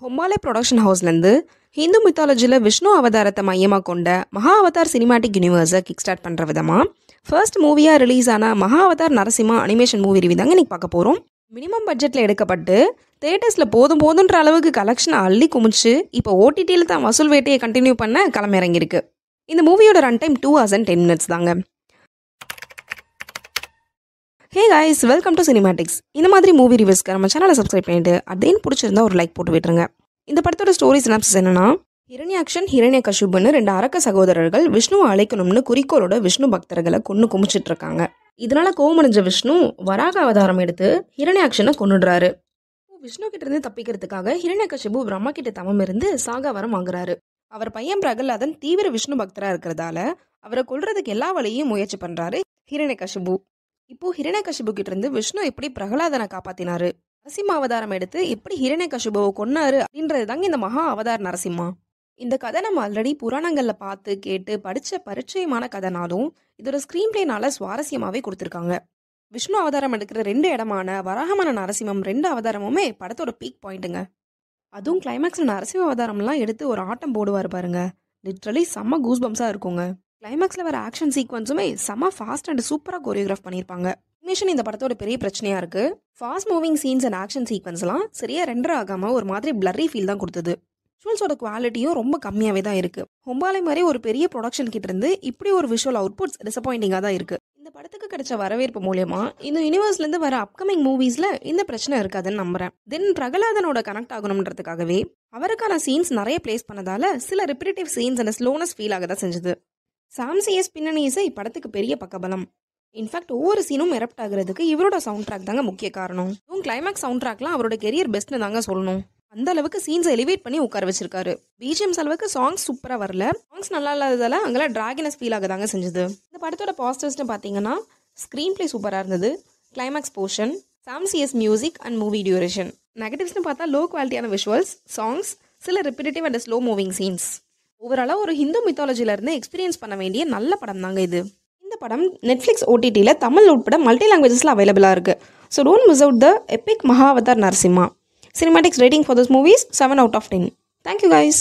Hombale production ஹவுஸ்லேருந்து Hindu மித்தாலஜியில் Vishnu அவதாரத்தை மையமாக கொண்ட மகா அவதார் சினிமாட்டிக் யூனிவர்ஸை கிக் ஸ்டார்ட் பண்ணுற விதமாக ஃபர்ஸ்ட் மூவியாக ரிலீஸ் ஆன மகா Avatar Narasimha animation movie review தாங்க இன்றைக்கி பார்க்க போகிறோம். மினிமம் பட்ஜெட்டில் எடுக்கப்பட்டு தேட்டர்ஸில் போதுன்ற அளவுக்கு கலெக்ஷனை அள்ளி குமிச்சு இப்போ ஓடிடியில் தான் வசூல் வேட்டையை கண்டினியூ பண்ண களமிறங்கியிருக்கு. இந்த மூவியோட run time 2 hours and 10 minutes தாங்க. Hey guys, welcome to cinematics. இந்த மாதிரி மூவி ரிவ்யூஸ்க்கு நம்ம சேனலை சப்ஸ்கிரைப் பண்ணிட்டு அதேன்னு பிடிச்சிருந்தா ஒரு லைக் போட்டு விட்டுருங்க. இந்த படத்தோட ஸ்டோரி சினாப்சிஸ் என்னன்னா, ஹிரண்யாக்ஷன் ஹிரண்யகசிபுன்னு 2 அரக்க சகோதரர்கள் விஷ்ணுவை அழைக்கணும்னு குறிக்கோளோட விஷ்ணு பக்தர்களை குமிச்சிட்டு இருக்காங்க. இதனால கோவமடைஞ்ச விஷ்ணு வராக அவதாரம் எடுத்து ஹிரண்யாக்ஷனை கொன்னுடுறாரு. விஷ்ணு கிட்ட இருந்து தப்பிக்கிறதுக்காக ஹிரண்யகசிபு பிரம்மா கிட்ட தவம் இருந்து சாகா வரம் வாங்குறாரு. அவர் பையன் பிரகலாதன் தீவிர விஷ்ணு பக்தரா இருக்கிறதால அவரை கொல்றதுக்கு எல்லா வழியும் முயற்சி பண்றாரு ஹிரண்யகசிபு. இப்போ ஹிரண்யகசிபு கிட்ட இருந்து விஷ்ணு எப்படி பிரகலாதனை காப்பாத்தினாரு, நரசிம்ம அவதாரம் எடுத்து எப்படி ஹிரண்யகசிபுவை கொன்னாரு அப்படின்றது தாங்க இந்த மகா அவதார் நரசிம்மா. இந்த கதை நம்ம ஆல்ரெடி புராணங்கள்ல பார்த்து கேட்டு படிச்ச பரிச்சயமான கதைனாலும் இதோட ஸ்கிரீன் பிளேனால சுவாரஸ்யமாவே கொடுத்துருக்காங்க. விஷ்ணு அவதாரம் எடுக்கிற 2 இடமான வராகமான நரசிம்மம் 2 அவதாரமுமே படத்தோட பீக் பாயிண்ட்டுங்க. அதுவும் கிளைமேக்ஸ்ல நரசிம்ம அவதாரம்லாம் எடுத்து ஒரு ஆட்டம் போடுவார் பாருங்க, லிட்ரலி செம்ம கூஸ் பம்ஸா இருக்குங்க. கிளைமேக்ஸ்ல வர ஆக்ஷன் சீக்வன்ஸுமே செம்ம ஃபாஸ்ட் அண்ட் சூப்பரா கோரியோகிராஃப் பண்ணியிருப்பாங்க. அனிமேஷன் இந்த படத்தோட பெரிய பிரச்சனையா இருக்கு. Fast moving scenes and action சீக்வன்ஸ்லாம் சரியா ரெண்டர் ஆகாம ஒரு மாதிரி பிளர்ரி ஃபீல் தான் கொடுத்தது. விஷுவல்ஸோட குவாலிட்டியும் ரொம்ப கம்மியாவே தான் இருக்கு. ஹொம்பாலே மாதிரி ஒரு பெரிய ப்ரொடக்ஷன் கிட்ட இருந்து இப்படி ஒரு விஷுவல் அவுட்புட்ஸ் டிசப்பாயிண்டிங்கா தான் இருக்கு. இந்த படத்துக்கு கிடைச்ச வரவேற்பு மூலமா இந்த யூனிவர்ஸ்ல இருந்து வர அப்கமிங் மூவிஸ்ல இந்த பிரச்சனை இருக்காதுன்னு நம்புறேன். தென் பிரகலாதனோட கனெக்ட் ஆகணும்ன்றதுக்காகவே அவருக்கான சீன்ஸ் நிறைய பிளேஸ் பண்ணதால சில repetitive scenes and slowness feel ஆக தான் செஞ்சது. சாம்சிஎஸ் பின்னணி இசை இப்படத்துக்கு பெரிய பக்கபலம். இன்ஃபேக்ட் ஒவ்வொரு சீனும் எரப்ட் ஆகுறதுக்கு இவரோட சவுண்ட் ட்ராக் தாங்க முக்கிய காரணம். கிளைமேக்ஸ் சவுண்ட் ட்ராக்லாம் அவரோட கெரியர் பெஸ்ட்னு தாங்க சொல்லணும். அந்த அளவுக்கு சீன்ஸை எலிவேட் பண்ணி உட்கார வச்சிருக்காரு. பிஜிஎம்ஸ் அளவுக்கு சாங்ஸ் சூப்பரா வரல, சாங்ஸ் நல்லா இல்லாததால அங்கெல்லாம் டிராகனஸ் ஃபீல் ஆக தாங்க செஞ்சது. இந்த படத்தோட பாசிட்டிவ்ஸ்னு பார்த்தீங்கன்னா, ஸ்க்ரீன் பிளே சூப்பராக இருந்தது, climax portion, Sam CS music and movie duration. நெகட்டிவ்ஸ்னு பார்த்தா லோ குவாலிட்டியான விஷுவல்ஸ், சாங்ஸ், சில repetitive and slow moving scenes. ஓவராலாக ஒரு ஹிந்து மித்தாலஜில இருந்து எக்ஸ்பீரியன்ஸ் பண்ண வேண்டிய நல்ல படம் தாங்க இது. இந்த படம் நெட்ஃப்ளிக்ஸ் ஓடிடியில் தமிழ் உட்பட மல்டி லாங்குவேஜஸில் அவைலபிளாக இருக்குது. So don't miss out the epic Maha Avatar Narasimha. Cinematics rating for this movie is 7 out of 10. Thank you guys.